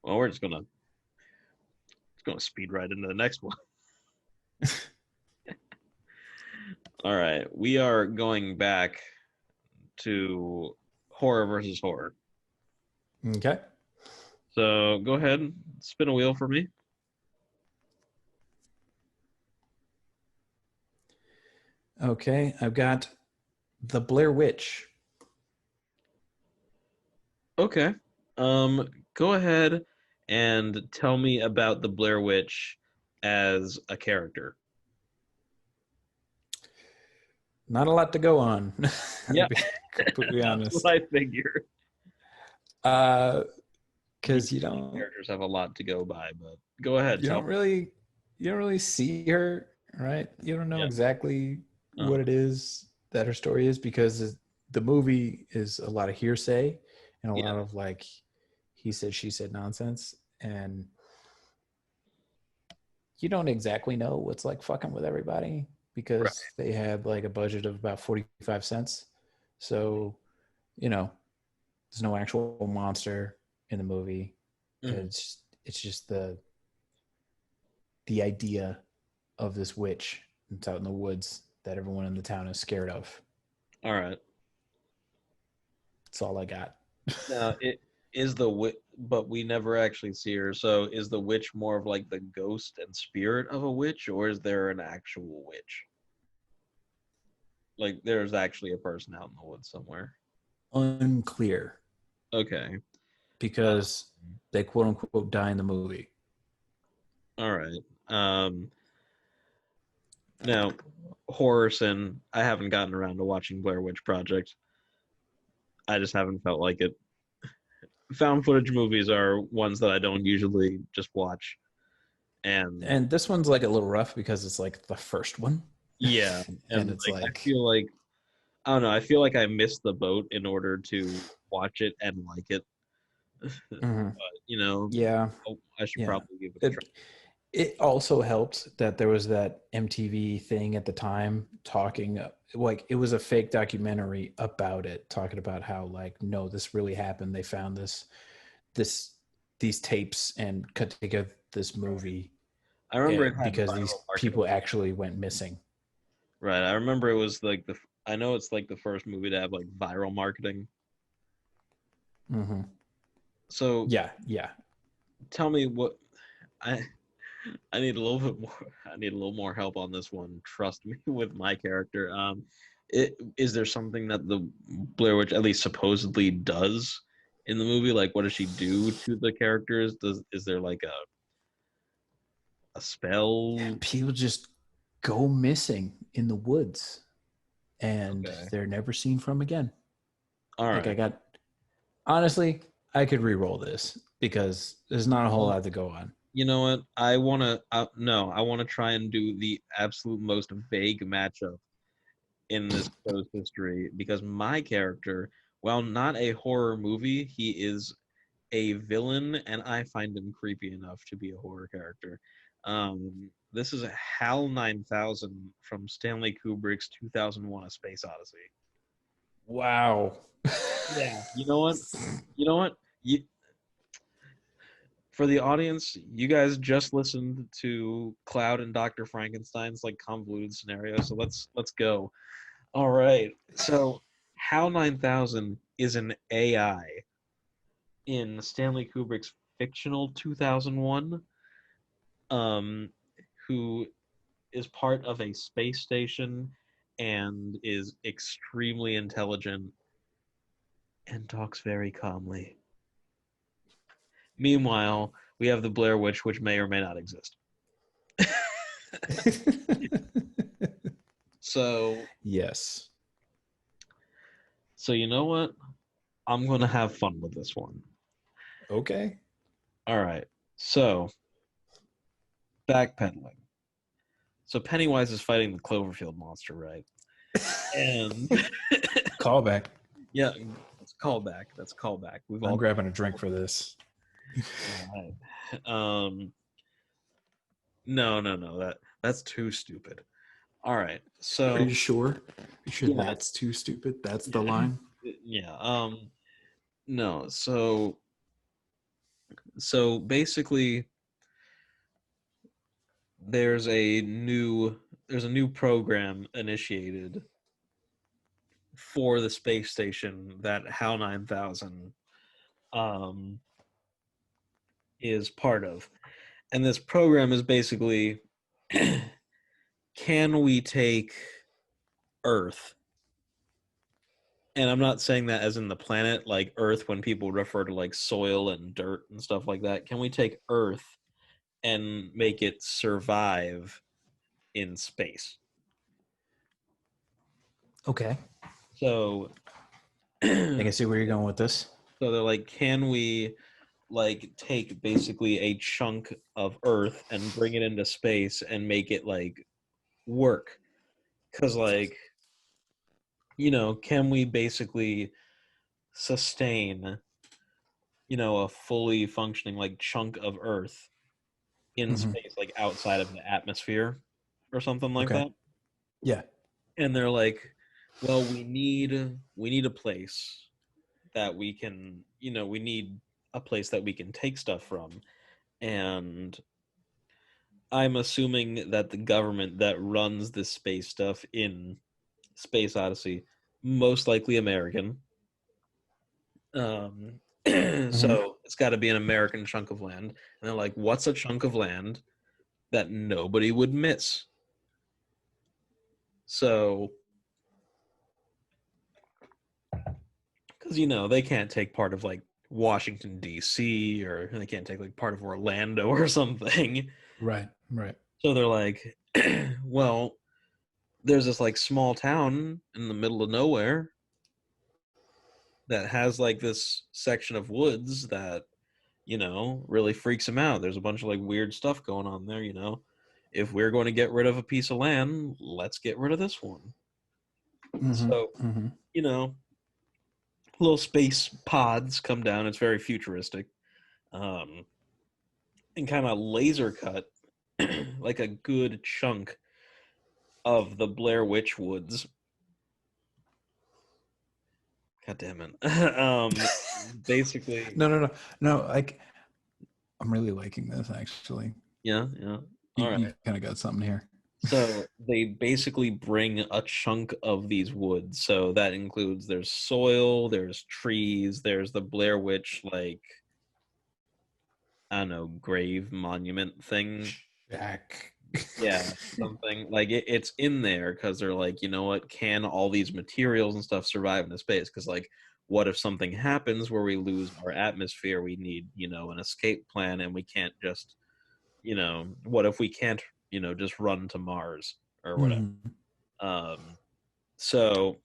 Well, we're just gonna speed right into the next one. All right, we are going back to horror versus horror. Okay. So go ahead, spin a wheel for me. Okay. I've got the Blair Witch. Okay. Go ahead and tell me about the Blair Witch as a character. Not a lot to go on, to Yeah, be completely that's what honest. I figure. Uh, because Usually characters have a lot to go by, but go ahead, you tell don't me. really you don't really see her, right? You don't know Yeah. exactly Uh, what it is that her story is because the movie is a lot of hearsay and a lot yeah. of like he said she said nonsense, and you don't exactly know what's like fucking with everybody Right. because they had like a budget of about 45 cents. So, you know, there's no actual monster in the movie. Mhm. It's just the idea of this witch that's out in the woods that everyone in the town is scared of. All right. That's all I got. Now it is the witch, but we never actually see her. So is the witch more of like the ghost and spirit of a witch, or is there an actual witch? Like there's actually a person out in the woods somewhere. Unclear Okay. because they quote unquote die in the movie. All right. Um, Now, horror sin. I haven't gotten around to watching Blair Witch Project. I just haven't felt like it. Found footage movies are ones that I don't usually just watch. And And this one's like a little rough because it's like the first one. yeah, And and it's like I like, feel like I don't know. I feel like I missed the boat in order to watch it and like it. mhm. But you know, Yeah, I should yeah. probably give it a try. It also helped that there was that MTV thing at the time talking like it was a fake documentary about it, talking about how like no, this really happened. They found this these tapes and cut together this movie I remember it had because these viral marketing. people actually went missing. Right. I remember it was like the. I know it's like the first movie to have like viral marketing. Hmm. So Yeah, yeah. tell me what I I need a little bit more. I need a little more help on this one. Trust me with my character. Is there something that the Blair Witch at least supposedly does in the movie? Like, what does she do to the characters? Is there like a spell? People just go missing in the woods and Okay, they're never seen from again. all Like I right. got honestly, I could re-roll this because there's not a whole Well, lot to go on. you know what? I wanna. No, I want to try and do the absolute most vague matchup in this show's history because my character, while not a horror movie, he is a villain, and I find him creepy enough to be a horror character. This is HAL 9000 from Stanley Kubrick's 2001: A Space Odyssey. Wow. Yeah, you know what? You know what? You, for the audience, you guys just listened to Cloud and Dr. Frankenstein's like convoluted scenario. So let's go. All right. So HAL 9000 is an AI in Stanley Kubrick's fictional 2001, um, who is part of a space station and is extremely intelligent and talks very calmly. Meanwhile, we have the Blair Witch, which may or may not exist. So, Yes. so you know what? I'm gonna have fun with this one. Okay. All right. So, backpedaling. So Pennywise is fighting the Cloverfield monster, right? And Callback. yeah, that's callback. That's callback. We've I'm all grabbing a drink for this. all right. No, no, no. That's too stupid. All right. Are So you sure? Are you sure yeah, that's too stupid? That's the yeah, line? yeah. No. So So basically, there's a new there's a new program initiated for the space station that HAL 9000 um, is part of. And this program is basically can we take Earth? And I'm not saying that as in the planet, like Earth, when people refer to like soil and dirt and stuff like that. Can we take Earth and make it survive in space? Okay. So, I so can see where you're going with this. they're like, can we like take basically a chunk of Earth and bring it into space and make it like work? Because like, can we basically sustain, a fully functioning like chunk of Earth in Mm-hmm. space, like outside of the atmosphere or something like Okay. that? Yeah. And they're like, well, we need a place that we can, we need a place that we can take stuff from. And I'm assuming that the government that runs this space stuff in Space Odyssey, most likely American. Um, Mm-hmm. so it's got to be an American chunk of land. And they're like, what's a chunk of land that nobody would miss? So, because they can't take part of like Washington D.C. or they can't take like part of Orlando or something. Right. Right. So they're like, well, there's this like small town in the middle of nowhere that has like this section of woods that really freaks him out. There's a bunch of like weird stuff going on there. If we're going to get rid of a piece of land, let's get rid of this one. Mm-hmm. So, Mm-hmm. you know, little space pods come down. It's very futuristic. Um, and kind of laser cut like a good chunk of the Blair Witch Woods. God damn it. Basically, No, no, no, no. Like, I'm really liking this. Actually, yeah, yeah. you All right. you kind of got something here. So they basically bring a chunk of these woods. So that includes there's soil, there's trees, there's the Blair Witch, like, I don't know, grave monument thing. Jack. Yeah, something like it's in there because they're like, you know what, can all these materials and stuff survive in space? Because, like, what if something happens where we lose our atmosphere? We need, an escape plan, and we can't just, what if we can't, just run to Mars or whatever? Mm-hmm. Um, so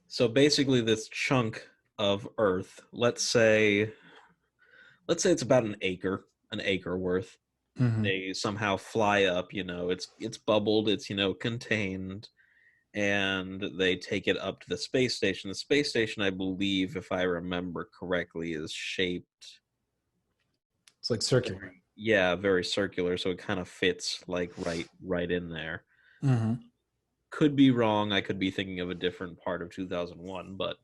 so basically this chunk of Earth, let's say it's about an acre worth. Mm-hmm. They somehow fly up, it's bubbled, it's contained, and they take it up to the space station. The space station, I believe, if I remember correctly, is shaped It's like circular. very circular, so it kind of fits like right in there. Mm-hmm. Could be wrong. I could be thinking of a different part of 2001, but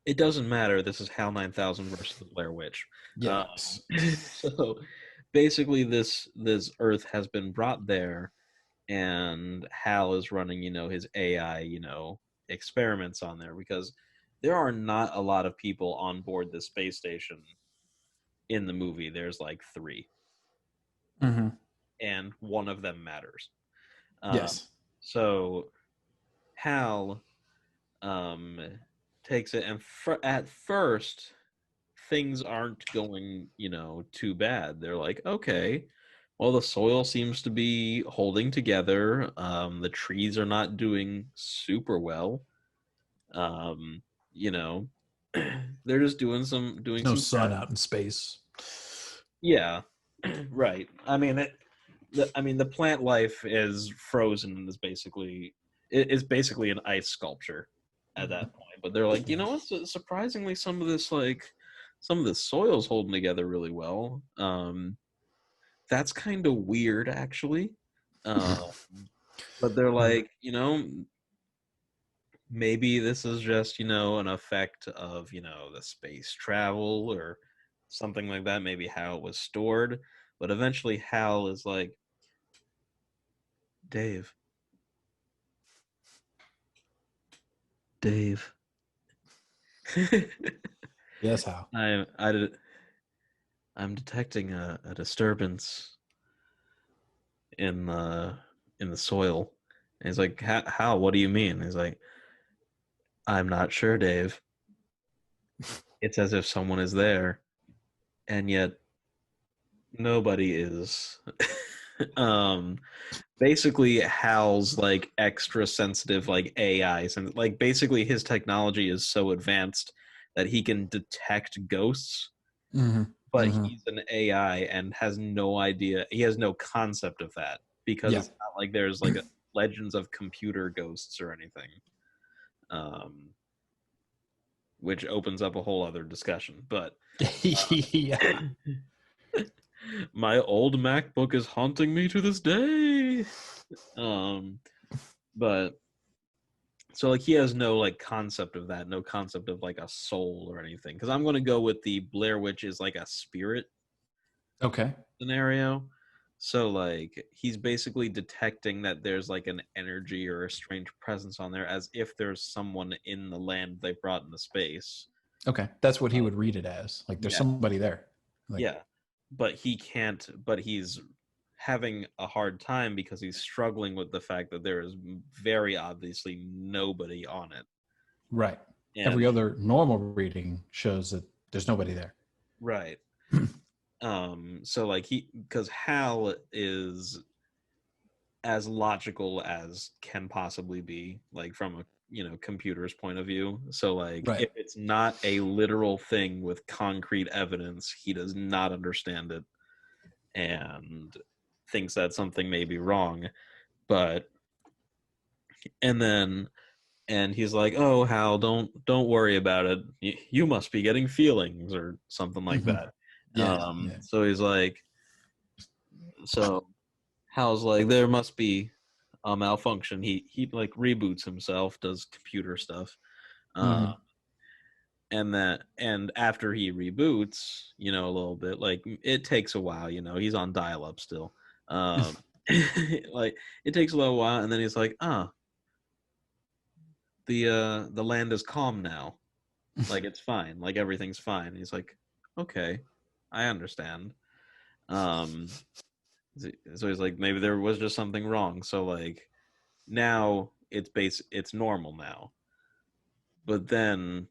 it doesn't matter. This is HAL 9000 versus the Blair Witch. Yes. So basically, this Earth has been brought there, and Hal is running, his AI, experiments on there because there are not a lot of people on board the space station in the movie. There's like three, Mm-hmm. and one of them matters. Um, Yes. so Hal um, takes it, and at first things aren't going, too bad. They're like, okay, well, the soil seems to be holding together. The trees are not doing super well. Um, you know, they're just doing There's no some sun crap. out in space. Yeah, right. I mean, the plant life is frozen and is basically an ice sculpture at that point. But they're like, what? Surprisingly, some of this soil's holding together really well. That's kind of weird, actually. Uh, but they're Mm-hmm. like, maybe this is just, an effect of, the space travel or something like that, maybe how it was stored. But eventually Hal is like, Dave, Dave. Yes, Hal. I'm detecting a disturbance in the soil. And he's like, how? What do you mean? He's like, I'm not sure, Dave. It's as if someone is there, and yet nobody is. um, basically, Hal's like extra sensitive, like AI, and like basically his technology is so advanced that he can detect ghosts, Mm-hmm. but Mm-hmm. he's an AI and has no idea. He has no concept of that because Yeah. it's not like there's like legends of computer ghosts or anything. Um, which opens up a whole other discussion. But Yeah. my old MacBook is haunting me to this day. Um, but so like he has no like concept of that, no concept of like a soul or anything. Because I'm gonna go with the Blair Witch is like a spirit Okay. scenario. So like he's basically detecting that there's like an energy or a strange presence on there, as if there's someone in the land they brought into space. Okay. That's what he Uh, would read it as. Like there's yeah, somebody there. Like, yeah, but he can't. But he's having a hard time because he's struggling with the fact that there is very obviously nobody on it. right. And Every other normal reading shows that there's nobody there. right, so like because Hal is as logical as can possibly be, like from a computer's point of view. So like Right. if it's not a literal thing with concrete evidence, he does not understand it and thinks that something may be wrong. But and then and he's like, "Oh, Hal, don't worry about it. You must be getting feelings or something like Mm-hmm. that." Yeah. Yeah. So he's like, so Hal's like, there must be a malfunction. He like reboots himself, does computer stuff, uh, Mm-hmm. and after he reboots, a little bit, like it takes a while. He's on dial up still. Um, like it takes a little while, and then he's like, the land is calm now. Like it's fine. Like everything's fine. And he's like, okay, I understand. Um, so he's like, maybe there was just something wrong. So like now it's normal now. But then,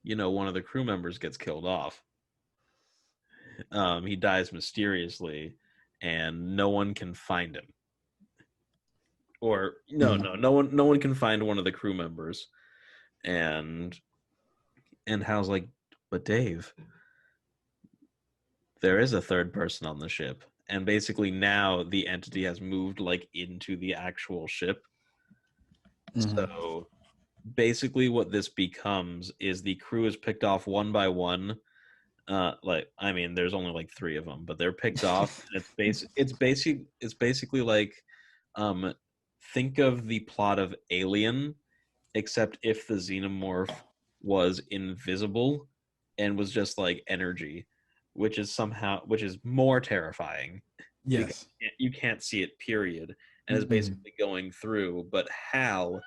one of the crew members gets killed off. He dies mysteriously, and no one can find him. Or no, Mm-hmm. no, no one can find one of the crew members. And Hal's like, but Dave, there is a third person on the ship. And basically now the entity has moved like into the actual ship. Mm-hmm. So basically what this becomes is the crew is picked off one by one. Like I mean, there's only like three of them, but they're picked off, and it's basically like, um, think of the plot of Alien, except if the xenomorph was invisible and was just like energy, which is more terrifying because Yes. you can't see it. Period, and is Mm-hmm. basically going through. But Hal,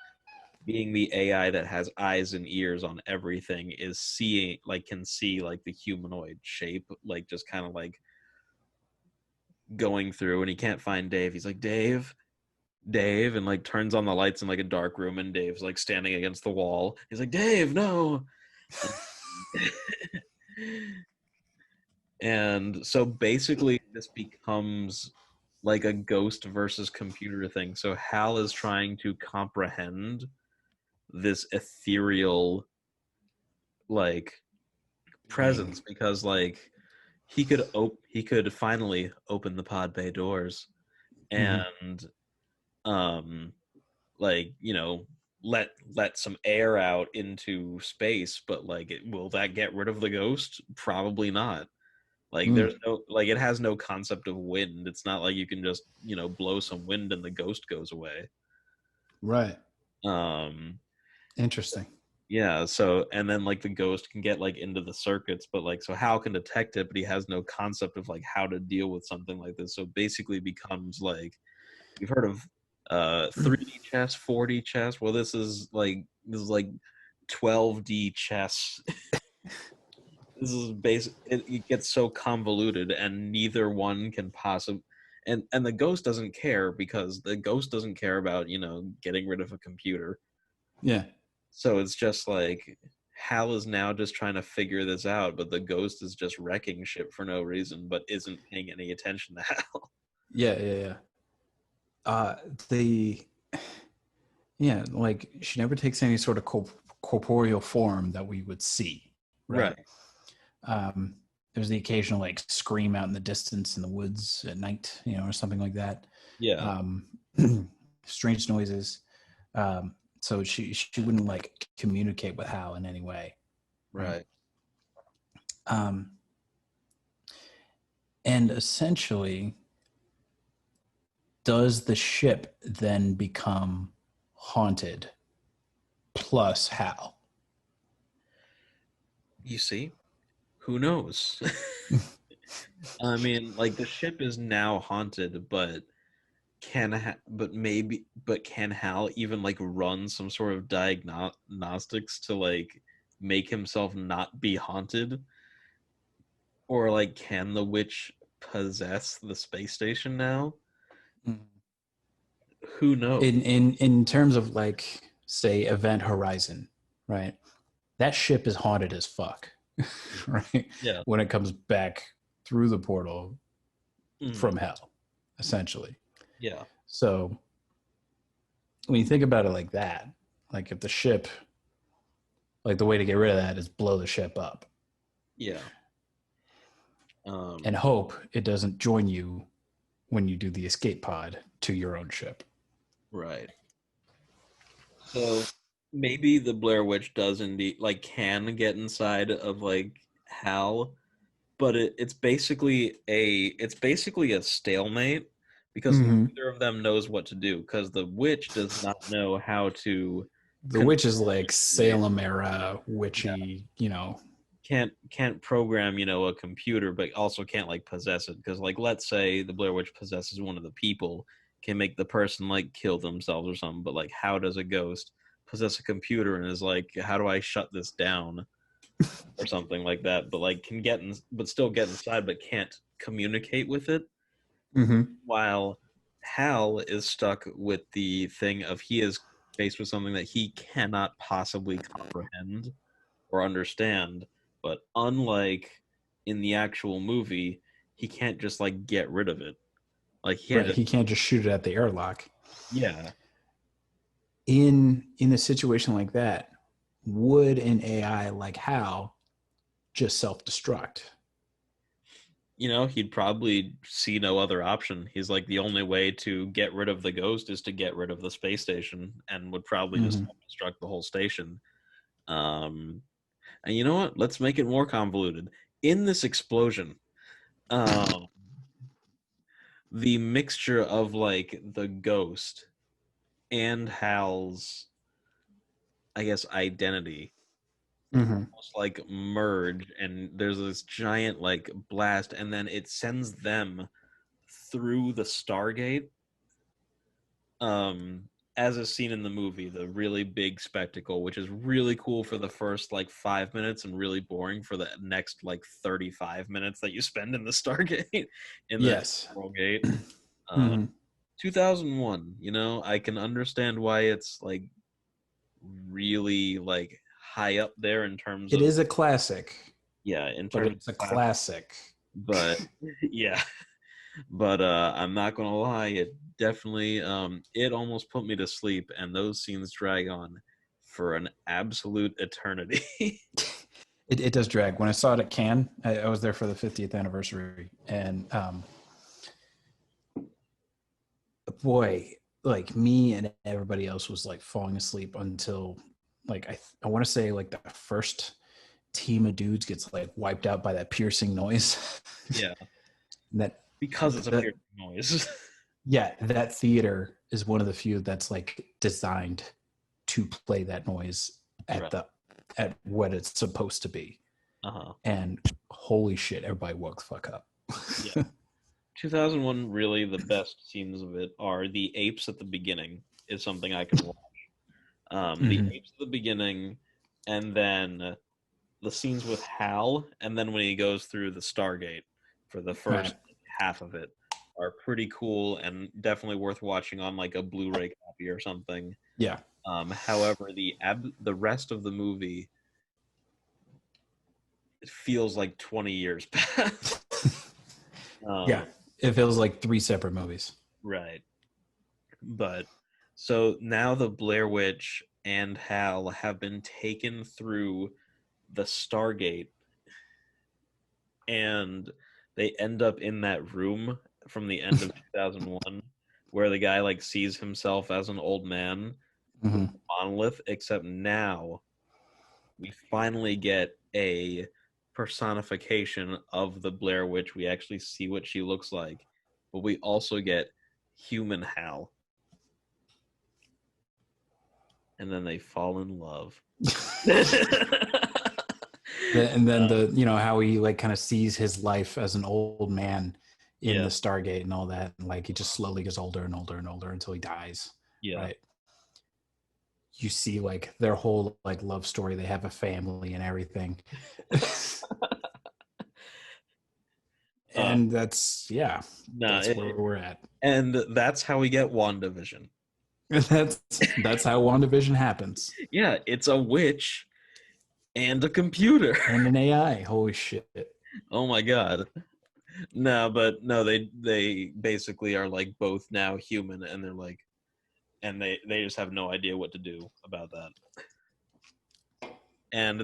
being the AI that has eyes and ears on everything, is seeing, like, can see like the humanoid shape, like just kind of like going through, and he can't find Dave. He's like, Dave, Dave, and like turns on the lights in like a dark room, and Dave's like standing against the wall. He's like, Dave, no. And so basically this becomes like a ghost versus computer thing. So Hal is trying to comprehend this ethereal like Being. presence, because like he could finally open the pod bay doors Mm-hmm. and um like let some air out into space, but like will that get rid of the ghost? Probably not. Like Mm. there's no, like it has no concept of wind. It's not like you can just blow some wind and the ghost goes away. Right. Um, Interesting. yeah, so and then like the ghost can get like into the circuits, but like so Hal can detect it, but he has no concept of like how to deal with something like this. So basically becomes like you've heard of 3D chess, 4D chess. Well, this is like 12D chess. This is basic. It gets so convoluted, and neither one can possibly. And the ghost doesn't care because the ghost doesn't care about getting rid of a computer. Yeah. So it's just like Hal is now just trying to figure this out, but the ghost is just wrecking shit for no reason, but isn't paying any attention to Hal. Yeah. Yeah. Yeah. Uh, the Yeah, like she never takes any sort of corporeal form that we would see, right? Right. Um, there's the occasional like scream out in the distance in the woods at night, or something like that. Yeah. Um, strange noises. So she wouldn't like communicate with Hal in any way, right? Right. Um, and essentially, does the ship then become haunted plus Hal? You see, who knows? I mean, like the ship is now haunted, but can Hal even like run some sort of diagnostics to like make himself not be haunted? Or like can the witch possess the space station now? Who knows? In terms of like say Event Horizon, right? That ship is haunted as fuck, right? Yeah. When it comes back through the portal Mm, from hell, essentially. yeah. So when you think about it like that, like if the ship, like the way to get rid of that is blow the ship up Yeah. and Um, hope it doesn't join you when you do the escape pod to your own ship. right. So maybe the Blair Witch does indeed like can get inside of like Hal, but it's basically a stalemate because Mm-hmm. neither of them knows what to do because the witch does not know how to The witch is control the like situation. Salem era Yeah. witchy. Can't program a computer, but also can't like possess it because like let's say the Blair Witch possesses one of the people, can make the person like kill themselves or something, but like how does a ghost possess a computer and is like how do I shut this down or something like that, but like can get in, but still get inside but can't communicate with it, Mm-hmm. while Hal is stuck with the thing of he is faced with something that he cannot possibly comprehend or understand. But unlike in the actual movie, he can't just like get rid of it. Like he can't Right. just He can't just shoot it at the airlock. yeah. In a situation like that, would an AI like Hal just self-destruct? He'd probably see no other option. He's like the only way to get rid of the ghost is to get rid of the space station, and would probably just Mm-hmm. self-destruct the whole station. Um, and you know what? Let's make it more convoluted. In this explosion, um, the mixture of like the ghost and Hal's, I guess, identity Mm-hmm. almost like merge, and there's this giant like blast, and then it sends them through the Stargate. Um, as is seen in the movie, the really big spectacle, which is really cool for the first like 5 minutes and really boring for the next like 35 minutes that you spend in the Stargate in the Yes. Temporal Gate. Uh, Mm-hmm. 2001. I can understand why it's like really like high up there in terms It of is a classic, yeah, in but terms it's a of class, classic. but yeah, but I'm not gonna lie, it definitely it almost put me to sleep, and those scenes drag on for an absolute eternity. It does drag. When I saw it at Cannes, I was there for the 50th anniversary, and boy, like me and everybody else was like falling asleep until like I want to say like the first team of dudes gets like wiped out by that piercing noise. Yeah, that because it's a that piercing noise. yeah, that theater is one of the few that's like designed to play that noise at what it's supposed to be. And holy shit, everybody woke the fuck up. Yeah. 2001, really, the best scenes of it are the apes at the beginning is something I can watch. The apes at the beginning, and then the scenes with Hal, and then when he goes through the Stargate for the first half of it are pretty cool and definitely worth watching on like a Blu-ray copy or something. Yeah. However, the rest of the movie, it feels like 20 years past. Yeah, it feels like 3 separate movies. Right. But so now the Blair Witch and Hal have been taken through the Stargate, and they end up in that room from the end of 2001 where the guy like sees himself as an old man with a monolith, except now we finally get a personification of the Blair Witch. We actually see what she looks like, but we also get human Hal. And then they fall in love. And then how he like kind of sees his life as an old man in the Stargate and all that, and like he just slowly gets older and older and older until he dies. Yeah. Right. You see like their whole like love story. They have a family and everything. And that's where we're at. And that's how we get WandaVision. That's how WandaVision happens. Yeah, it's a witch and a computer and an AI. Holy shit! Oh my god! No, they basically are like both now human, and they're like, and they just have no idea what to do about that. And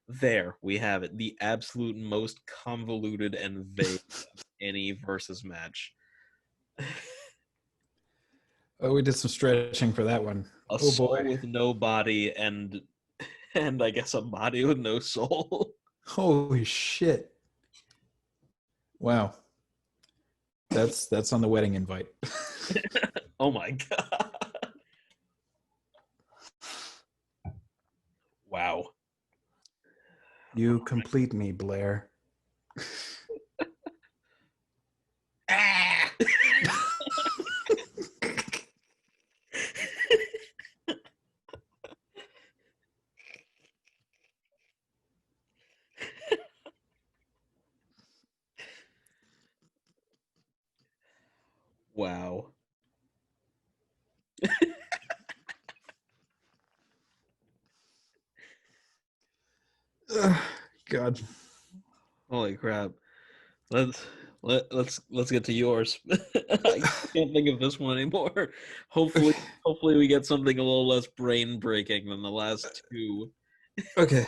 there we have it, the absolute most convoluted and vague of any versus match. Oh, we did some stretching for that one. A soul with no body and I guess a body with no soul. Holy shit. Wow. That's on the wedding invite. Oh my god. Wow. You complete me, Blair. Wow. God. Holy crap. Let's get to yours. I can't think of this one anymore. Hopefully we get something a little less brain breaking than the last two. Okay.